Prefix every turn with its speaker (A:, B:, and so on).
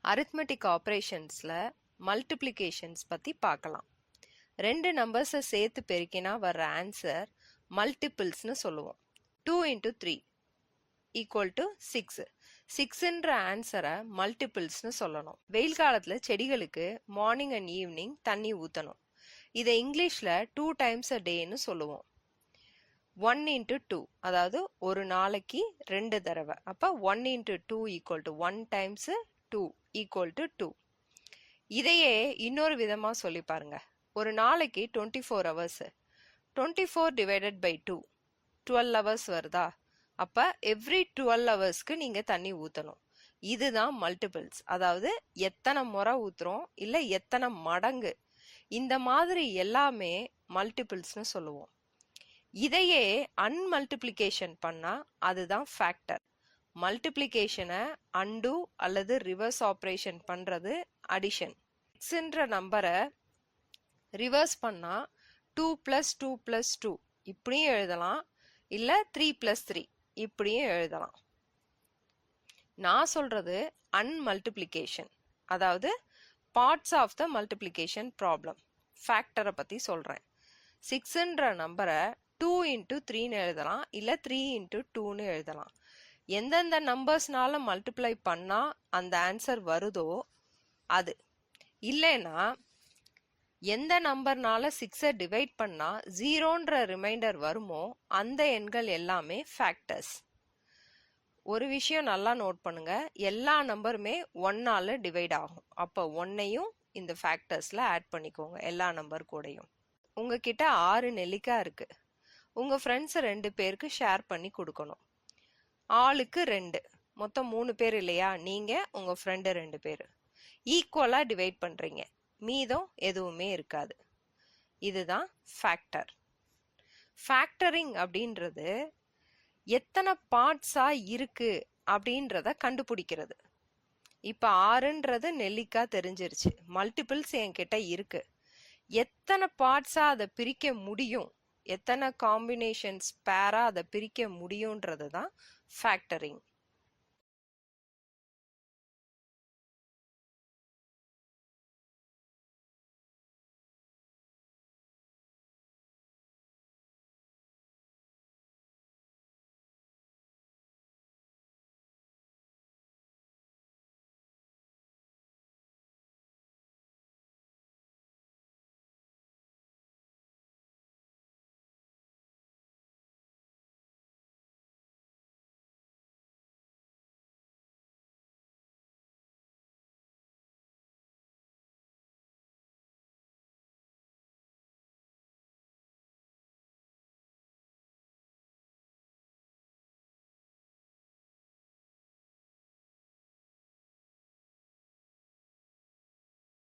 A: arithmetic operationsல multiplications பத்தி பார்க்கலாம். ரெண்டு நம்பர்ஸை சேர்த்து பெருக்கினா வர்ற ஆன்சர் மல்டிபிள்ஸ்னு சொல்லுவோம். 2 into 3 equal to 6. 6ன்ற ஆன்சரை மல்டிபிள்ஸ்னு சொல்லணும். வெயில் காலத்துல செடிகளுக்கு மார்னிங் அண்ட் ஈவினிங் தண்ணி ஊற்றணும். இதை இங்கிலீஷ்ல 2 times a dayன்னு சொல்லுவோம். 1 into 2 அதாவது ஒரு நாளைக்கு 2 தடவை. அப்ப 1 into 2 equal to 1 times 2 equal to 2. இதையே இன்னொரு விதமா சொல்லி பாருங்க. ஒரு நாளைக்கு 24 hours. 24 divided by 2 12 hours வருதா? அப்ப every 12 hoursக்கு நீங்க தண்ணி ஊத்தணும். இதுதான் மல்டிபிள்ஸ். அதாவது எத்தனை முறை ஊத்துறோம் இல்ல எத்தனை மடங்கு, இந்த மாதிரி எல்லாமே மல்டிபிள்ஸ்னு சொல்லுவோம். இதையே அன்மல்டிப்ளிகேஷன் பண்ணா அதுதான் ஃபேக்டர். மல்டிப்ளிகேஷனை அன்டு அல்லது ரிவர்ஸ் ஆப்ரேஷன் பண்றது அடிஷன். எக்ஸ்ன்ற நம்பரை ரிவர்ஸ் பண்ணா 2 plus 2 plus 2 இப்படியும் எழுதலாம், இல்ல 3 plus 3 இப்படியும் எழுதலாம். நான் சொல்றது அன்மல்டிப்ளிகேஷன், அதாவது parts of the multiplication problem. ஃபேக்டரை பத்தி சொல்றேன். 6ன்ற நம்பரை 2 into 3ன்னு எழுதலாம், இல்ல 3 into 2ன்னு எழுதலாம். எந்தெந்த நம்பர்ஸ்னால மல்டிப்ளை பண்ணா அந்த ஆன்சர் வருதோ அது. இல்லைன்னா எந்த நம்பர்னால 6ஐ டிவைட் பண்ணா 0ன்ற ரிமைண்டர் வருமோ அந்த எண்கள் எல்லாமே ஃபேக்டர்ஸ். ஒரு விஷயம் நல்லா நோட் பண்ணுங்க, எல்லா நம்பருமே 1ஆல டிவைட் ஆகும். அப்போ 1ஐயும் இந்த ஃபேக்டர்ஸ்ல ஆட் பண்ணிக்கோங்க எல்லா நம்பர் கூடயும். உங்ககிட்ட 6 நெல்லிக்காய் இருக்கு. உங்க ஃப்ரெண்ட்ஸ் 2 பேருக்கு ஷேர் பண்ணி கொடுக்கணும். ஆளுக்கு 2, மொத்தம் 3 பேர் இல்லையா? நீங்க உங்க ஃப்ரெண்டு 2 பேர் ஈக்குவலா டிவைட் பண்றீங்க. மீதம் எதுவுமே இருக்காது. இதுதான் ஃபேக்டர். ஃபேக்டரிங் அப்படின்றது எத்தனை பார்ட்ஸா இருக்கு அப்படின்றத கண்டுபிடிக்கிறது. இப்ப 6ன்றது நெல்லிக்காய் தெரிஞ்சிருச்சு, மல்டிபிள்ஸ் என்கிட்ட இருக்கு. எத்தனை பார்ட்ஸா அதை பிரிக்க முடியும், எத்தனை காம்பினேஷன்ஸ் பேரா அதை பிரிக்க முடியும்ன்றது தான் ஃபேக்டரிங்.